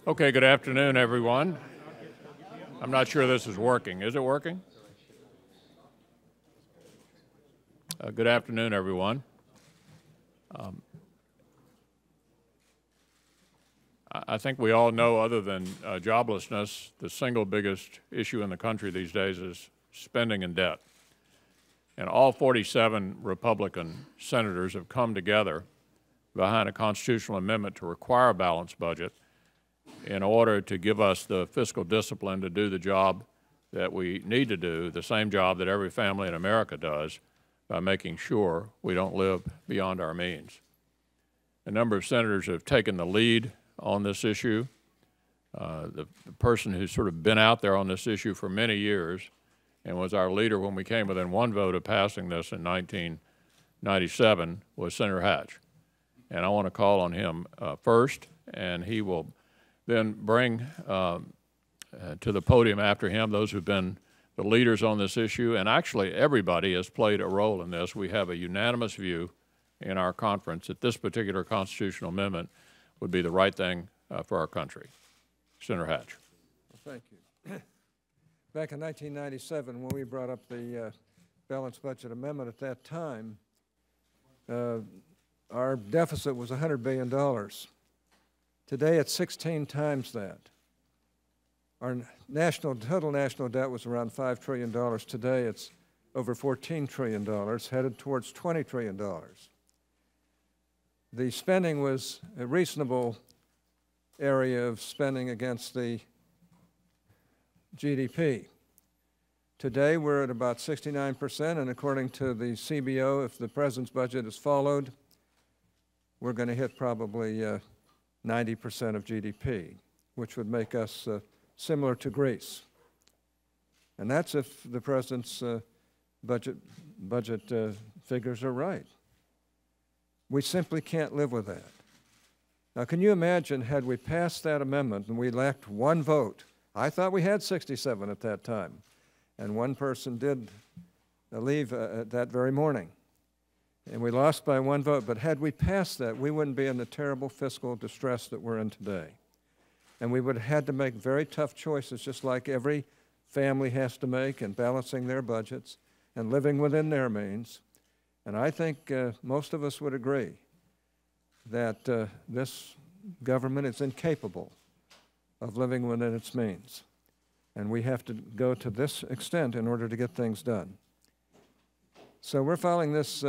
Okay, good afternoon, everyone. I'm not sure this is working. Is it working? Good afternoon, everyone. I think we all know, other than joblessness, the single biggest issue in the country these days is spending and debt. And all 47 Republican senators have come together behind a constitutional amendment to require a balanced budget in order to give us the fiscal discipline to do the job that we need to do, the same job that every family in America does, by making sure we don't live beyond our means. A number of senators have taken the lead on this issue. The person who's sort of been out there on this issue for many years and was our leader when we came within one vote of passing this in 1997 was Senator Hatch. And I want to call on him first, and he will then bring to the podium after him those who've been the leaders on this issue. And actually, everybody has played a role in this. We have a unanimous view in our conference that this particular constitutional amendment would be the right thing for our country. Senator Hatch. Well, thank you. Back in 1997, when we brought up the balanced budget amendment, at that time, our deficit was $100 billion. Today, it's 16 times that. Our total national debt was around $5 trillion. Today, it's over $14 trillion, headed towards $20 trillion. The spending was a reasonable area of spending against the GDP. Today, we're at about 69%, and according to the CBO, if the president's budget is followed, we're going to hit probably 90% of GDP, which would make us similar to Greece. And that's if the president's budget figures are right. We simply can't live with that. Now, can you imagine, had we passed that amendment and we lacked one vote? I thought we had 67 at that time, and one person did leave that very morning. And we lost by one vote, but had we passed that, we wouldn't be in the terrible fiscal distress that we're in today. And we would have had to make very tough choices, just like every family has to make in balancing their budgets and living within their means. And I think most of us would agree that this government is incapable of living within its means. And we have to go to this extent in order to get things done. So we're filing this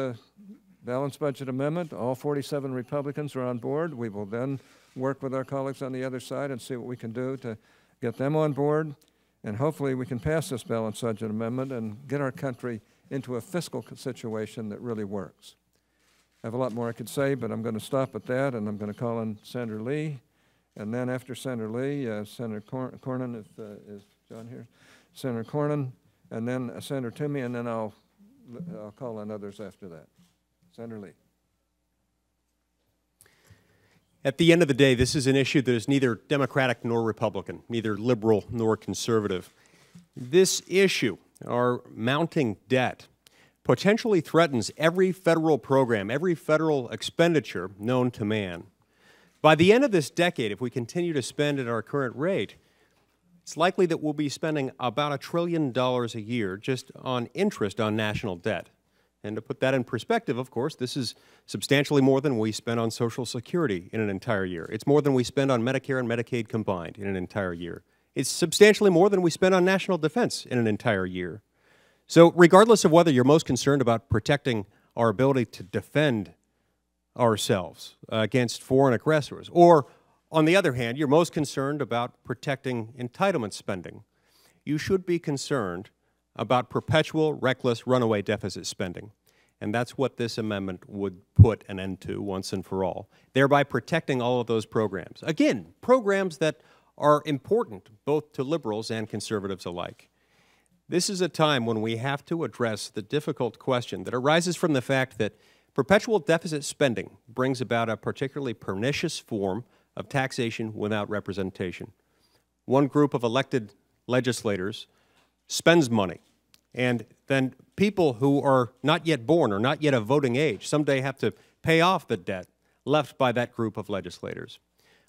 balanced budget amendment. All 47 Republicans are on board. We will then work with our colleagues on the other side and see what we can do to get them on board. And hopefully we can pass this balanced budget amendment and get our country into a fiscal situation that really works. I have a lot more I could say, but I'm going to stop at that, and I'm going to call on Senator Lee. And then after Senator Lee, Senator Cornyn, is John here? Senator Cornyn, and then Senator Toomey, and then I'll call on others after that. Senator Lee. At the end of the day, this is an issue that is neither Democratic nor Republican, neither liberal nor conservative. This issue, our mounting debt, potentially threatens every federal program, every federal expenditure known to man. By the end of this decade, if we continue to spend at our current rate, it's likely that we'll be spending about $1 trillion a year just on interest on national debt. And to put that in perspective, of course, this is substantially more than we spend on Social Security in an entire year. It's more than we spend on Medicare and Medicaid combined in an entire year. It's substantially more than we spend on national defense in an entire year. So regardless of whether you're most concerned about protecting our ability to defend ourselves against foreign aggressors, or on the other hand, you're most concerned about protecting entitlement spending, you should be concerned about perpetual, reckless, runaway deficit spending. And that's what this amendment would put an end to once and for all, thereby protecting all of those programs. Again, programs that are important both to liberals and conservatives alike. This is a time when we have to address the difficult question that arises from the fact that perpetual deficit spending brings about a particularly pernicious form of taxation without representation. One group of elected legislators spends money, and then people who are not yet born or not yet of voting age someday have to pay off the debt left by that group of legislators.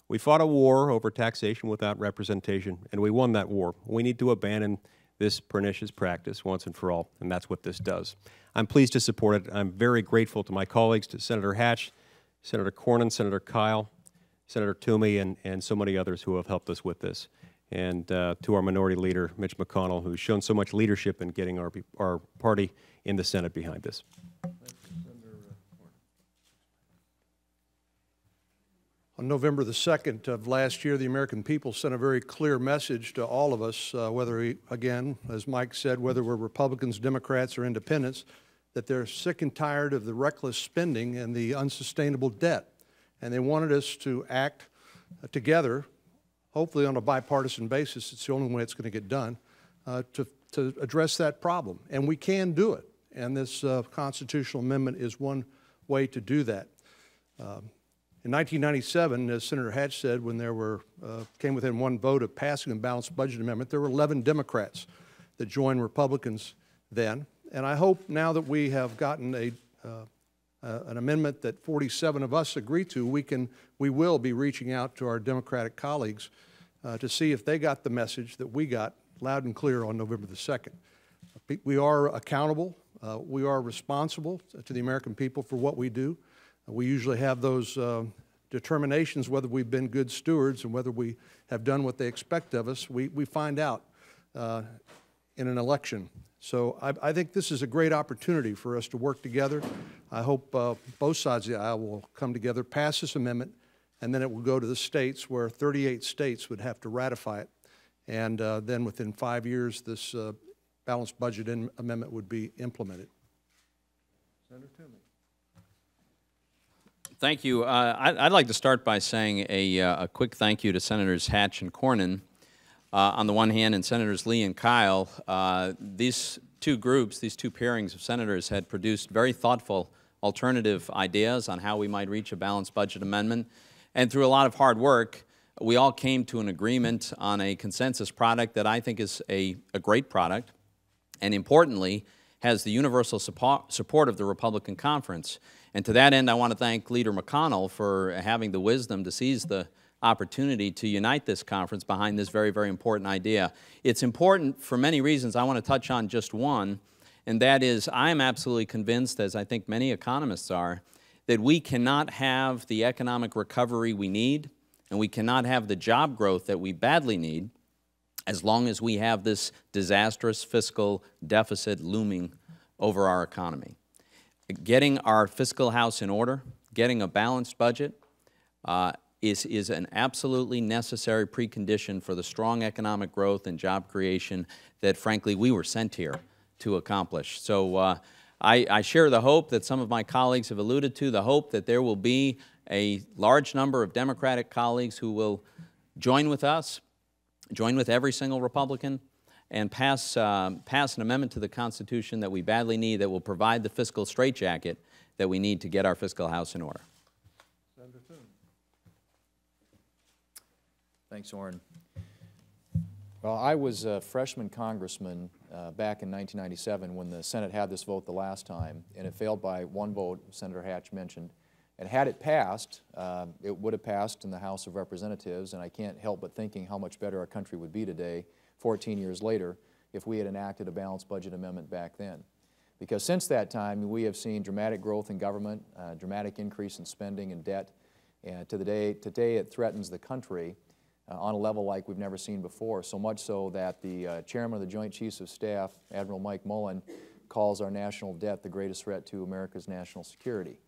We fought a war over taxation without representation, and we won that war. We need to abandon this pernicious practice once and for all, and that's what this does. I'm pleased to support it. I'm very grateful to my colleagues, to Senator Hatch, Senator Cornyn, Senator Kyle, Senator Toomey, and so many others who have helped us with this, and to our Minority Leader, Mitch McConnell, who's shown so much leadership in getting our party in the Senate behind this. On November the 2nd of last year, the American people sent a very clear message to all of us, again, as Mike said, whether we're Republicans, Democrats, or independents, that they're sick and tired of the reckless spending and the unsustainable debt. And they wanted us to act together, hopefully on a bipartisan basis. It's the only way it's going to get done, to address that problem. And we can do it. And this constitutional amendment is one way to do that. In 1997, as Senator Hatch said, when there came within one vote of passing a balanced budget amendment, there were 11 Democrats that joined Republicans then. And I hope now that we have gotten an amendment that 47 of us agree to, we will be reaching out to our Democratic colleagues to see if they got the message that we got loud and clear on November the 2nd. We are accountable. We are responsible to the American people for what we do. We usually have those determinations whether we've been good stewards and whether we have done what they expect of us. We find out in an election. So I think this is a great opportunity for us to work together. I hope both sides of the aisle will come together, pass this amendment, and then it will go to the states where 38 states would have to ratify it. And then within 5 years, this balanced budget amendment would be implemented. Senator Toomey. Thank you. I'd like to start by saying a quick thank you to Senators Hatch and Cornyn on the one hand, and Senators Lee and Kyle. These two groups, these two pairings of senators had produced very thoughtful alternative ideas on how we might reach a balanced budget amendment. And through a lot of hard work, we all came to an agreement on a consensus product that I think is a great product, and importantly, has the universal support of the Republican conference. And to that end, I want to thank Leader McConnell for having the wisdom to seize the opportunity to unite this conference behind this very, very important idea. It's important for many reasons. I want to touch on just one, and that is I am absolutely convinced, as I think many economists are, that we cannot have the economic recovery we need, and we cannot have the job growth that we badly need as long as we have this disastrous fiscal deficit looming over our economy. Getting our fiscal house in order, getting a balanced budget is an absolutely necessary precondition for the strong economic growth and job creation that, frankly, we were sent here to accomplish. So I share the hope that some of my colleagues have alluded to, the hope that there will be a large number of Democratic colleagues who will join with us, join with every single Republican, and pass an amendment to the Constitution that we badly need that will provide the fiscal straitjacket that we need to get our fiscal house in order. Senator Toomey. Thanks, Orrin. Well, I was a freshman congressman back in 1997 when the Senate had this vote the last time, and it failed by one vote, Senator Hatch mentioned. And had it passed, it would have passed in the House of Representatives, and I can't help but thinking how much better our country would be today, 14 years later, if we had enacted a balanced budget amendment back then. Because since that time, we have seen dramatic growth in government, dramatic increase in spending and debt, and today it threatens the country on a level like we've never seen before, so much so that the Chairman of the Joint Chiefs of Staff, Admiral Mike Mullen, calls our national debt the greatest threat to America's national security.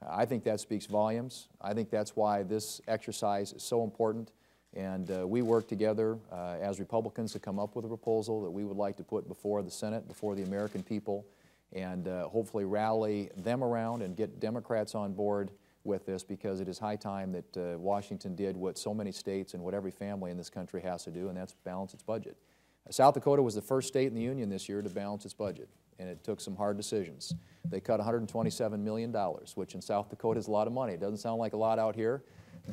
I think that speaks volumes. I think that's why this exercise is so important. And we work together as Republicans to come up with a proposal that we would like to put before the Senate, before the American people, and hopefully rally them around and get Democrats on board with this, because it is high time that Washington did what so many states and what every family in this country has to do, and that's balance its budget. South Dakota was the first state in the Union this year to balance its budget, and it took some hard decisions. They cut $127 million, which in South Dakota is a lot of money. It doesn't sound like a lot out here,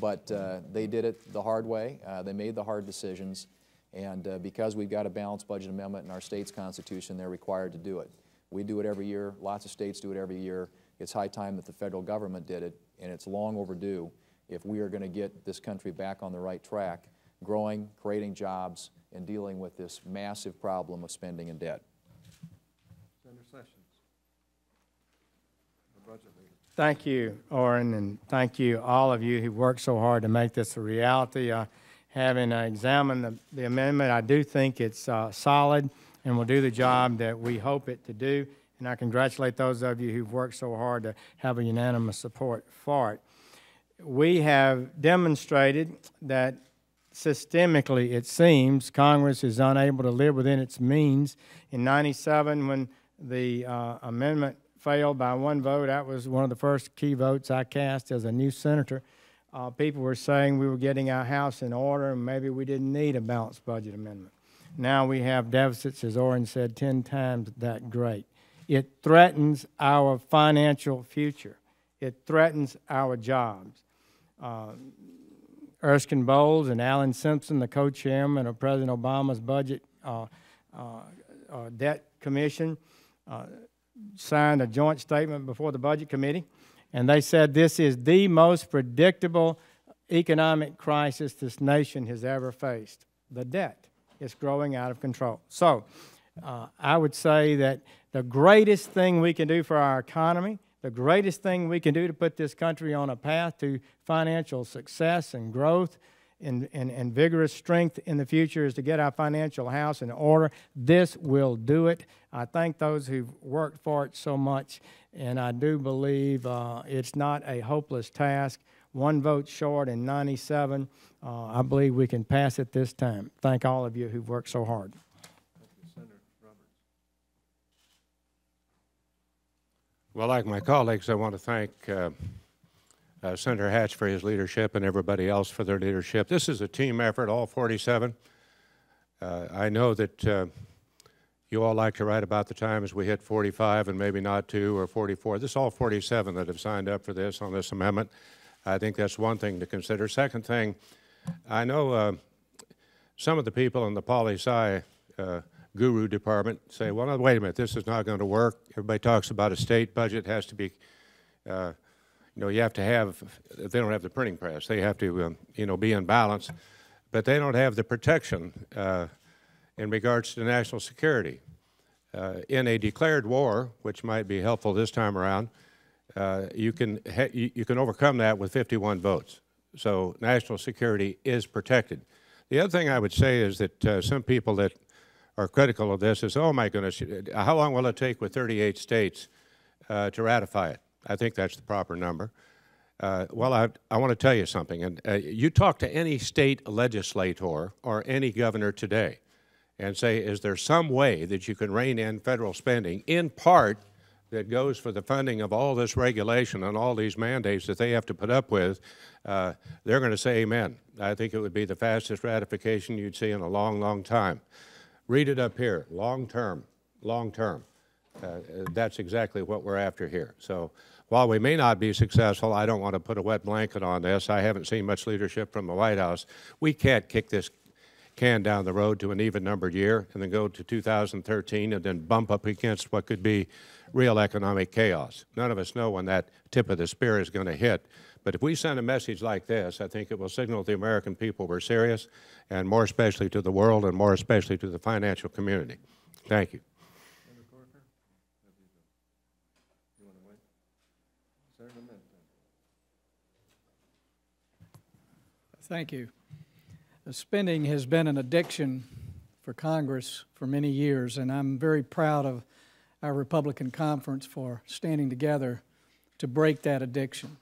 but they did it the hard way. They made the hard decisions, and because we've got a balanced budget amendment in our state's constitution, they're required to do it. We do it every year. Lots of states do it every year. It's high time that the federal government did it, and it's long overdue. if we are going to get this country back on the right track, growing, creating jobs, and dealing with this massive problem of spending and debt. Senator Sessions, the budget leader. Thank you, Orrin, and thank you, all of you who worked so hard to make this a reality. Having examined the amendment, I do think it's solid and will do the job that we hope it to do. And I congratulate those of you who've worked so hard to have a unanimous support for it. We have demonstrated that systemically, it seems, Congress is unable to live within its means. In '97, when the amendment failed by one vote, that was one of the first key votes I cast as a new senator. People were saying we were getting our house in order and maybe we didn't need a balanced budget amendment. Now we have deficits, as Orrin said, 10 times that great. It threatens our financial future. It threatens our jobs. Erskine Bowles and Alan Simpson, the co-chairman of President Obama's Budget Debt Commission, signed a joint statement before the Budget Committee, and they said this is the most predictable economic crisis this nation has ever faced. The debt is growing out of control. So I would say that the greatest thing we can do for our economy, the greatest thing we can do to put this country on a path to financial success and growth and vigorous strength in the future is to get our financial house in order. This will do it. I thank those who've worked for it so much, and I do believe it's not a hopeless task. One vote short in '97. I believe we can pass it this time. Thank all of you who've worked so hard. Thank you, Senator Roberts. Well, like my colleagues, I want to thank Senator Hatch for his leadership and everybody else for their leadership. This is a team effort, all 47. I know that you all like to write about the times we hit 45 and maybe not 2 or 44. This is all 47 that have signed up for this on this amendment. I think that's one thing to consider. Second thing, I know some of the people in the poli-sci guru department say, well, no, wait a minute, this is not going to work. Everybody talks about a state budget has to be, you know, you have to have, they don't have the printing press. They have to, you know, be in balance. But they don't have the protection in regards to national security. In a declared war, which might be helpful this time around, you can overcome that with 51 votes. So national security is protected. The other thing I would say is that some people that are critical of this is, oh my goodness, how long will it take with 38 states to ratify it? I think that's the proper number. Well, I want to tell you something. And you talk to any state legislator or any governor today and say, is there some way that you can rein in federal spending, in part that goes for the funding of all this regulation and all these mandates that they have to put up with? They're going to say amen. I think it would be the fastest ratification you'd see in a long, long time. Read it up here, long term, long term. That's exactly what we're after here. So while we may not be successful, I don't want to put a wet blanket on this. I haven't seen much leadership from the White House. We can't kick this can down the road to an even-numbered year and then go to 2013 and then bump up against what could be real economic chaos. None of us know when that tip of the spear is going to hit. But if we send a message like this, I think it will signal to the American people we're serious, and more especially to the world and more especially to the financial community. Thank you. Senator Corker, you want to wait? Senator Minton. Thank you. Spending has been an addiction for Congress for many years, and I'm very proud of our Republican conference for standing together to break that addiction.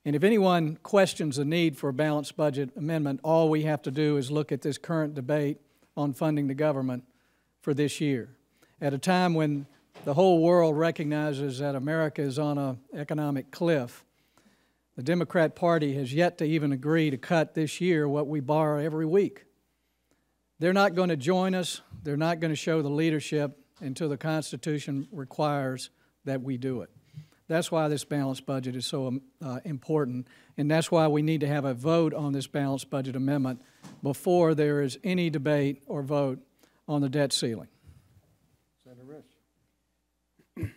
And if anyone questions the need for a balanced budget amendment, all we have to do is look at this current debate on funding the government for this year. At a time when the whole world recognizes that America is on an economic cliff, the Democrat Party has yet to even agree to cut this year what we borrow every week. They're not going to join us. They're not going to show the leadership until the Constitution requires that we do it. That's why this balanced budget is so important, and that's why we need to have a vote on this balanced budget amendment before there is any debate or vote on the debt ceiling. Senator Rich.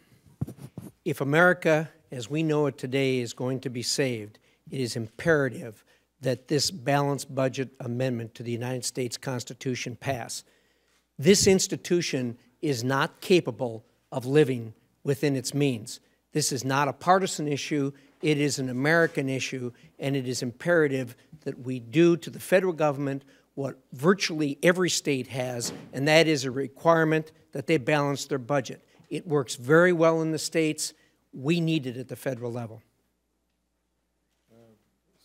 If America, as we know it today, is going to be saved, it is imperative that this balanced budget amendment to the United States Constitution pass. This institution is not capable of living within its means. This is not a partisan issue. It is an American issue, and it is imperative that we do to the federal government what virtually every state has, and that is a requirement that they balance their budget. It works very well in the states. We need it at the federal level.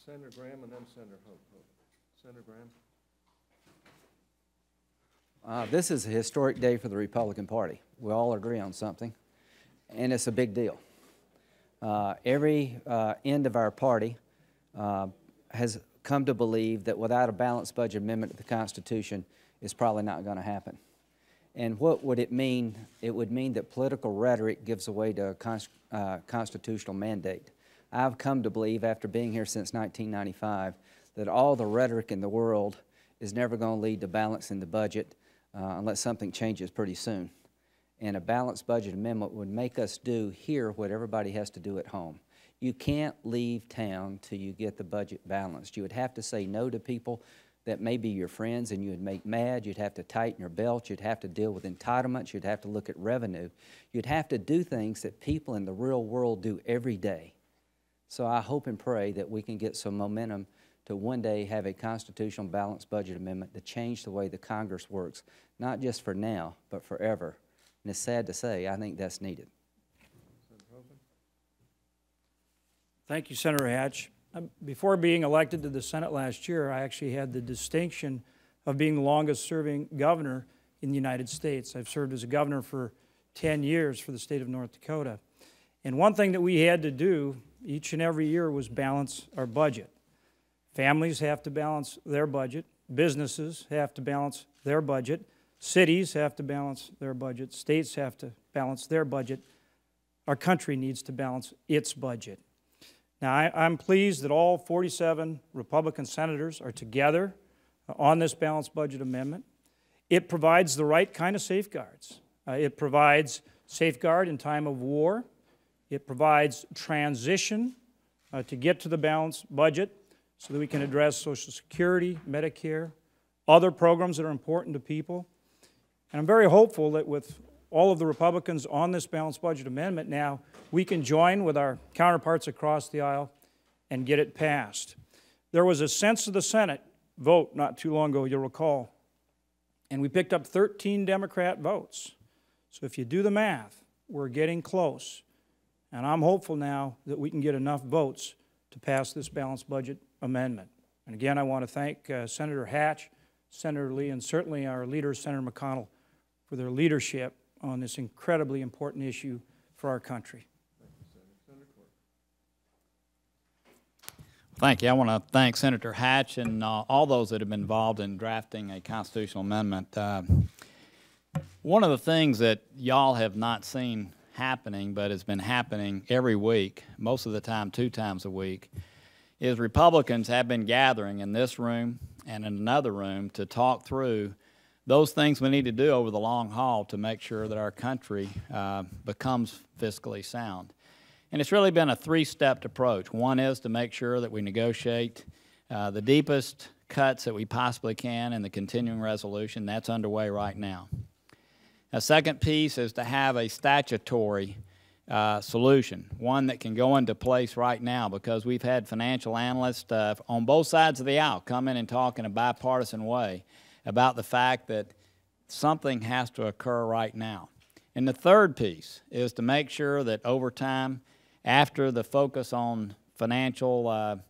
Senator Graham and then Senator Hope. Senator Graham. This is a historic day for the Republican Party. We all agree on something, and it's a big deal. Every end of our party has come to believe that without a balanced budget amendment to the Constitution, it's probably not going to happen. And what would it mean? It would mean that political rhetoric gives away to a constitutional mandate. I've come to believe, after being here since 1995, that all the rhetoric in the world is never going to lead to balance in the budget unless something changes pretty soon. And a balanced budget amendment would make us do here what everybody has to do at home. You can't leave town till you get the budget balanced. You would have to say no to people that may be your friends and you would make mad. You'd have to tighten your belt. You'd have to deal with entitlements. You'd have to look at revenue. You'd have to do things that people in the real world do every day. So I hope and pray that we can get some momentum to one day have a constitutional balanced budget amendment to change the way the Congress works, not just for now, but forever. And it's sad to say, I think that's needed. Thank you, Senator Hatch. Before being elected to the Senate last year, I actually had the distinction of being the longest-serving governor in the United States. I've served as a governor for 10 years for the state of North Dakota. And one thing that we had to do each and every year was balance our budget. Families have to balance their budget. Businesses have to balance their budget. Cities have to balance their budget. States have to balance their budget. Our country needs to balance its budget. Now, I'm pleased that all 47 Republican senators are together on this balanced budget amendment. It provides the right kind of safeguards. It provides safeguard in time of war. It provides transition to get to the balanced budget so that we can address Social Security, Medicare, other programs that are important to people. And I'm very hopeful that with all of the Republicans on this balanced budget amendment now, we can join with our counterparts across the aisle and get it passed. There was a sense of the Senate vote not too long ago, you'll recall, and we picked up 13 Democrat votes. So if you do the math, we're getting close. And I'm hopeful now that we can get enough votes to pass this balanced budget amendment. And again, I want to thank Senator Hatch, Senator Lee, and certainly our leader, Senator McConnell, for their leadership on this incredibly important issue for our country. Thank you. I want to thank Senator Hatch and all those that have been involved in drafting a constitutional amendment. One of the things that y'all have not seen happening, but has been happening every week, most of the time 2 times a week, is Republicans have been gathering in this room and in another room to talk through those things we need to do over the long haul to make sure that our country becomes fiscally sound. And it's really been a 3-stepped approach. One is to make sure that we negotiate the deepest cuts that we possibly can in the continuing resolution. That's underway right now. A second piece is to have a statutory solution, one that can go into place right now, because we've had financial analysts on both sides of the aisle come in and talk in a bipartisan way about the fact that something has to occur right now. And the third piece is to make sure that over time, after the focus on financial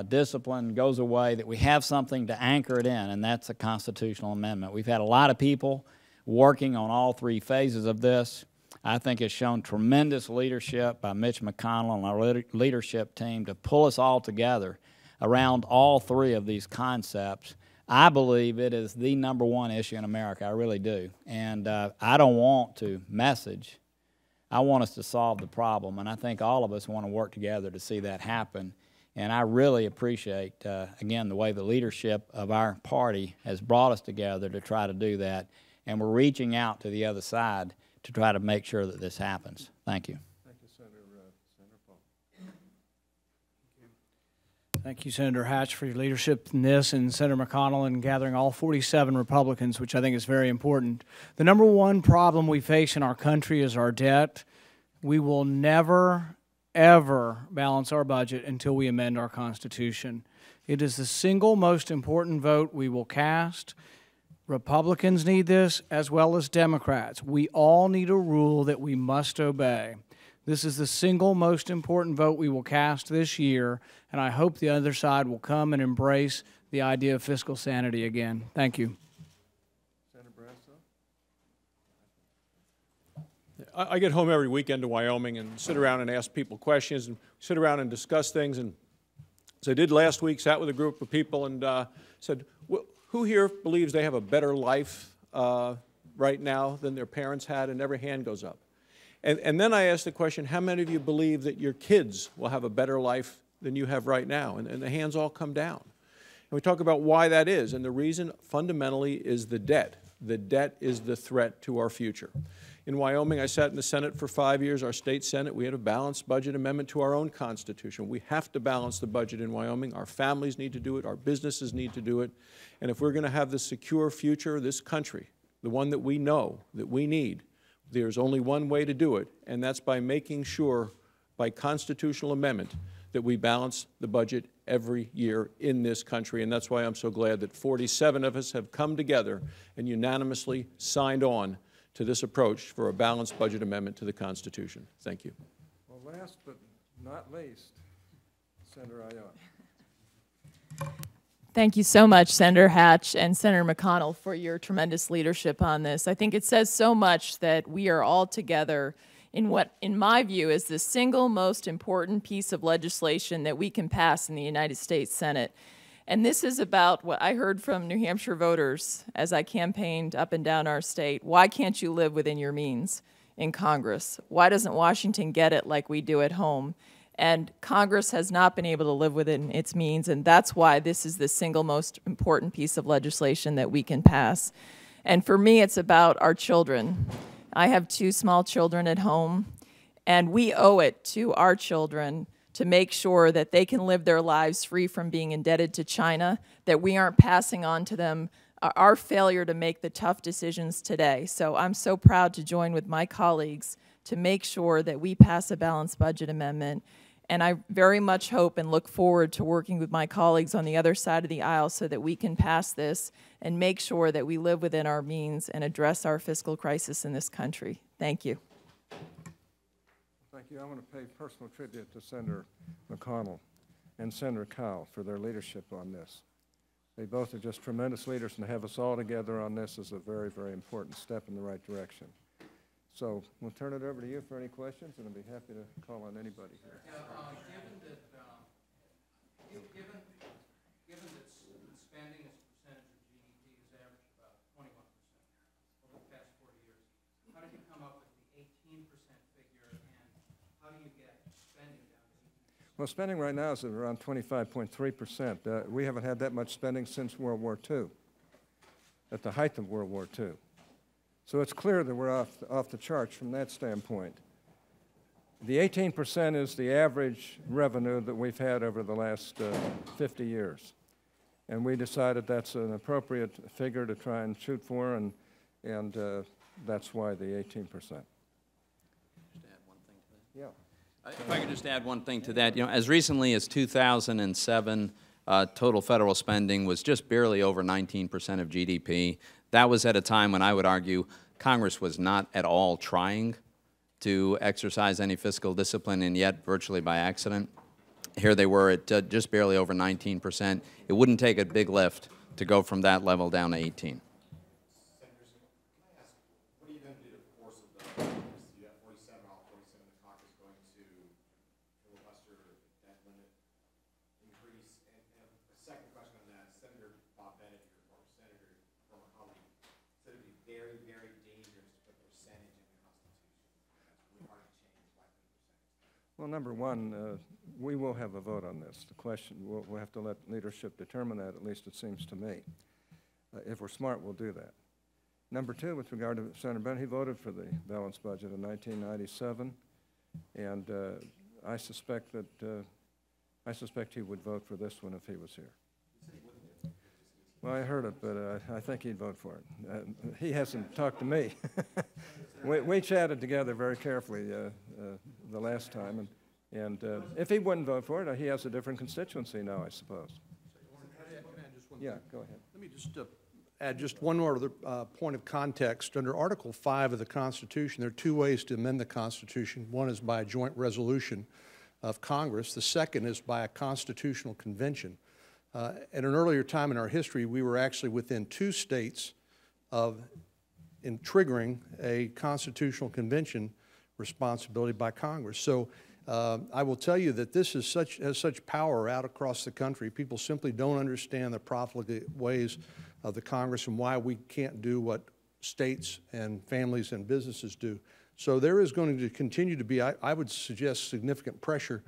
discipline goes away, that we have something to anchor it in, and that's a constitutional amendment. We've had a lot of people working on all 3 phases of this. I think it's shown tremendous leadership by Mitch McConnell and our leadership team to pull us all together around all 3 of these concepts. I believe it is the #1 issue in America. I really do. And I don't want to message. I want us to solve the problem, and I think all of us want to work together to see that happen. And I really appreciate, again, the way the leadership of our party has brought us together to try to do that. And we're reaching out to the other side to try to make sure that this happens. Thank you. Thank you, Senator Paul. Thank you, Senator Hatch, for your leadership in this, and Senator McConnell in gathering all 47 Republicans, which I think is very important. The number one problem we face in our country is our debt. We will never, ever balance our budget until we amend our Constitution. It is the single most important vote we will cast. Republicans need this as well as Democrats. We all need a rule that we must obey. This is the single most important vote we will cast this year, and I hope the other side will come and embrace the idea of fiscal sanity again. Thank you. Senator Bradshaw? I get home every weekend to Wyoming and sit around and ask people questions and sit around and discuss things. And as I did last week, sat with a group of people and said, well, who here believes they have a better life right now than their parents had? And every hand goes up. And then I asked the question, how many of you believe that your kids will have a better life than you have right now? And the hands all come down. And we talk about why that is. And the reason fundamentally is the debt. The debt is the threat to our future. In Wyoming, I sat in the Senate for 5 years, our state Senate. We had a balanced budget amendment to our own Constitution. We have to balance the budget in Wyoming. Our families need to do it. Our businesses need to do it. And if we're going to have the secure future of this country, the one that we know, that we need, there's only one way to do it, and that's by making sure, by constitutional amendment, that we balance the budget every year in this country. And that's why I'm so glad that 47 of us have come together and unanimously signed on to this approach for a balanced budget amendment to the Constitution. Thank you. Well, last but not least, Senator Ayotte. Thank you so much, Senator Hatch and Senator McConnell, for your tremendous leadership on this. I think it says so much that we are all together in what, in my view, is the single most important piece of legislation that we can pass in the United States Senate. And this is about what I heard from New Hampshire voters as I campaigned up and down our state. Why can't you live within your means in Congress? Why doesn't Washington get it like we do at home? And Congress has not been able to live within its means, and that's why this is the single most important piece of legislation that we can pass. And for me, it's about our children. I have 2 small children at home, and we owe it to our children to make sure that they can live their lives free from being indebted to China, that we aren't passing on to them our failure to make the tough decisions today. So I'm so proud to join with my colleagues to make sure that we pass a balanced budget amendment. And I very much hope and look forward to working with my colleagues on the other side of the aisle so that we can pass this and make sure that we live within our means and address our fiscal crisis in this country. Thank you. Thank you. I want to pay personal tribute to Senator McConnell and Senator Kyl for their leadership on this. They both are just tremendous leaders, and to have us all together on this is a very, very important step in the right direction. So we'll turn it over to you for any questions, and I'll be happy to call on anybody here. Given that spending as a percentage of GDP has averaged about 21% over the past 40 years, how did you come up with the 18% figure, and how do you get spending down to 18%? Well, spending right now is at around 25.3%. We haven't had that much spending since World War II, at the height of World War II. So it's clear that we're off the charts from that standpoint. The 18% is the average revenue that we've had over the last 50 years. And we decided that's an appropriate figure to try and shoot for, and that's why the 18%. Just add one thing to that? Yeah. If I could just add one thing to that, as recently as 2007, total federal spending was just barely over 19% of GDP. That was at a time when I would argue Congress was not at all trying to exercise any fiscal discipline, and yet, virtually by accident, here they were at just barely over 19%. It wouldn't take a big lift to go from that level down to 18. Well, number one, we will have a vote on this. The question, we'll have to let leadership determine that, at least it seems to me. If we're smart, we'll do that. Number two, with regard to Senator Bennett, he voted for the balanced budget in 1997, and I suspect that I suspect he would vote for this one if he was here. Well, I heard it, but I think he'd vote for it. He hasn't talked to me. We chatted together very carefully the last time, and if he wouldn't vote for it, he has a different constituency now, I suppose. Yeah, go ahead. Let me just add just one more other point of context. Under Article 5 of the Constitution, there are two ways to amend the Constitution. One is by a joint resolution of Congress. The second is by a constitutional convention. At an earlier time in our history, we were actually within 2 states in triggering a constitutional convention responsibility by Congress. So I will tell you that this has such power out across the country. People simply don't understand the profligate ways of the Congress and why we can't do what states and families and businesses do. So there is going to continue to be, I would suggest, significant pressure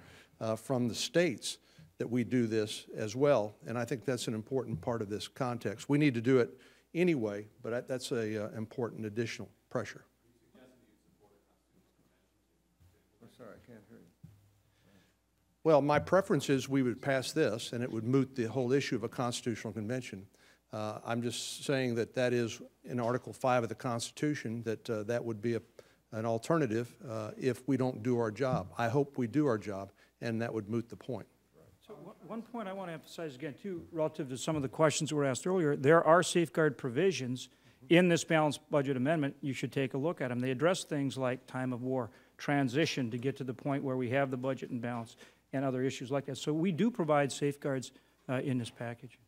from the states that we do this as well, and I think that's an important part of this context. We need to do it anyway, but that's an important additional pressure. I'm sorry, I can't hear you. Well, my preference is we would pass this, and it would moot the whole issue of a constitutional convention. I'm just saying that that is in Article 5 of the Constitution, that that would be an alternative if we don't do our job. I hope we do our job, and that would moot the point. So one point I want to emphasize again, too, relative to some of the questions that were asked earlier, there are safeguard provisions in this balanced budget amendment. You should take a look at them. They address things like time of war, transition to get to the point where we have the budget in balance, and other issues like that. So we do provide safeguards in this package.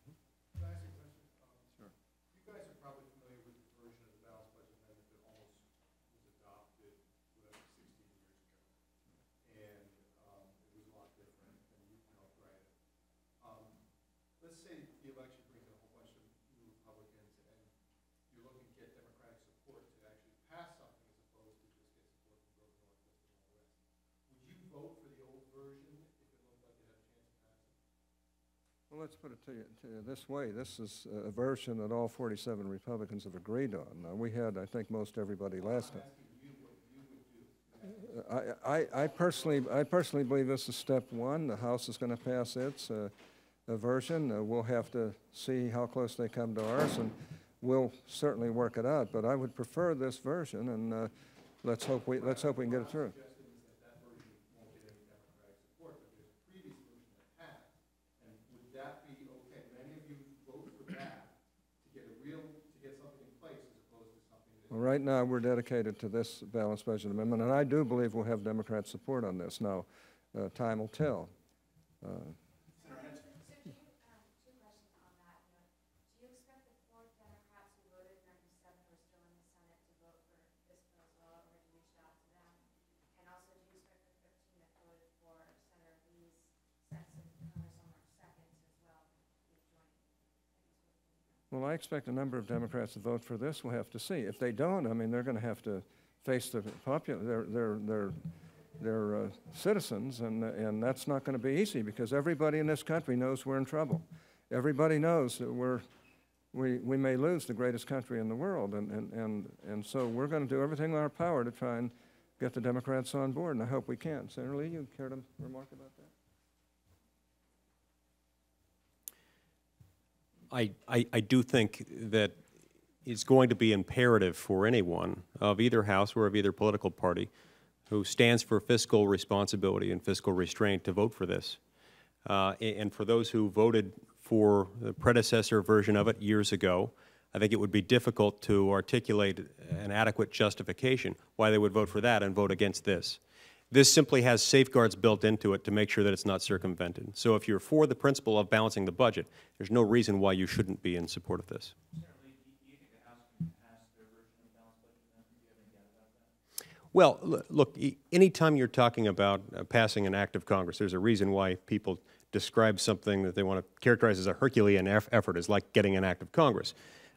Well, let's put it to you this way. This is a version that all 47 Republicans have agreed on. We had, I think, most everybody last time. I personally believe this is step one. The House is going to pass its version. We'll have to see how close they come to ours, and we'll certainly work it out. But I would prefer this version, and let's hope we can get it through. Well, right now, we're dedicated to this balanced budget amendment, and I do believe we'll have Democrat support on this. Now, time will tell. Well, I expect a number of Democrats to vote for this. We'll have to see. If they don't, I mean, they're going to have to face their citizens, and that's not going to be easy because everybody in this country knows we're in trouble. Everybody knows that we may lose the greatest country in the world, and so we're going to do everything in our power to try and get the Democrats on board, and I hope we can. Senator Lee, you care to remark about that? I do think that it's going to be imperative for anyone of either House or of either political party who stands for fiscal responsibility and fiscal restraint to vote for this. And for those who voted for the predecessor version of it years ago, I think it would be difficult to articulate an adequate justification why they would vote for that and vote against this. This simply has safeguards built into it to make sure that it's not circumvented. So if you're for the principle of balancing the budget, there's no reason why you shouldn't be in support of this. Well, look, anytime you're talking about passing an act of Congress, there's a reason why people describe something that they want to characterize as a Herculean effort as like getting an act of Congress.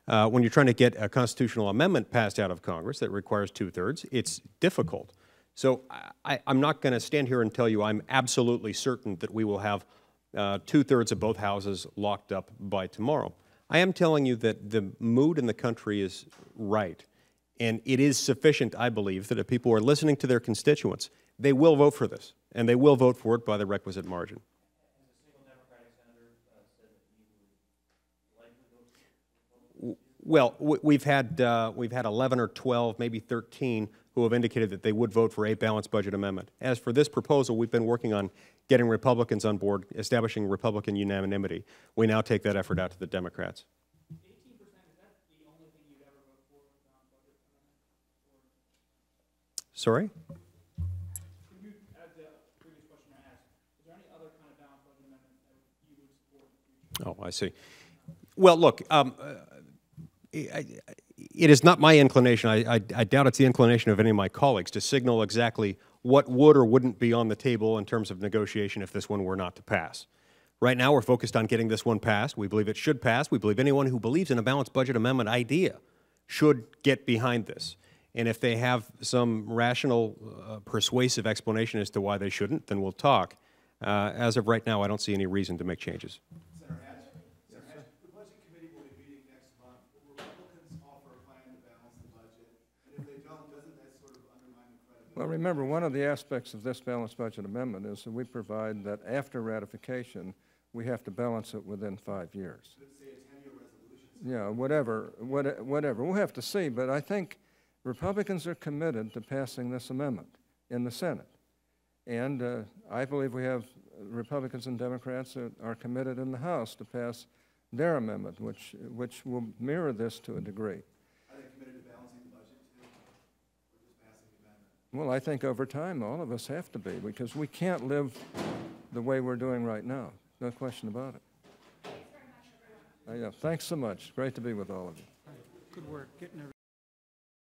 When you're trying to get a constitutional amendment passed out of Congress that requires 2/3, it's difficult. So I'm not going to stand here and tell you I'm absolutely certain that we will have 2/3 of both houses locked up by tomorrow. I am telling you that the mood in the country is right. And it is sufficient, I believe, that if people are listening to their constituents, they will vote for this. And they will vote for it by the requisite margin. Well, we've had 11 or 12, maybe 13, who have indicated that they would vote for a balanced budget amendment. As for this proposal, we've been working on getting Republicans on board, establishing Republican unanimity. We now take that effort out to the Democrats. 18%, is that the only thing you'd ever vote for a balanced budget amendment? Sorry? Can you, as the previous question I asked, is there any other kind of balanced budget amendment that you would support in the future? Oh, I see. Well, look, it is not my inclination, I doubt it's the inclination of any of my colleagues, to signal exactly what would or wouldn't be on the table in terms of negotiation if this one were not to pass. Right now, we're focused on getting this one passed. We believe it should pass. We believe anyone who believes in a balanced budget amendment idea should get behind this. And if they have some rational, persuasive explanation as to why they shouldn't, then we'll talk. As of right now, I don't see any reason to make changes. Well, remember, one of the aspects of this balanced budget amendment is that we provide that after ratification, we have to balance it within 5 years. Yeah, whatever. We'll have to see, but I think Republicans are committed to passing this amendment in the Senate. And I believe we have Republicans and Democrats that are committed in the House to pass their amendment, which will mirror this to a degree. Well, I think over time, all of us have to be, because we can't live the way we're doing right now. No question about it. Yeah, thanks so much. Great to be with all of you. Good work getting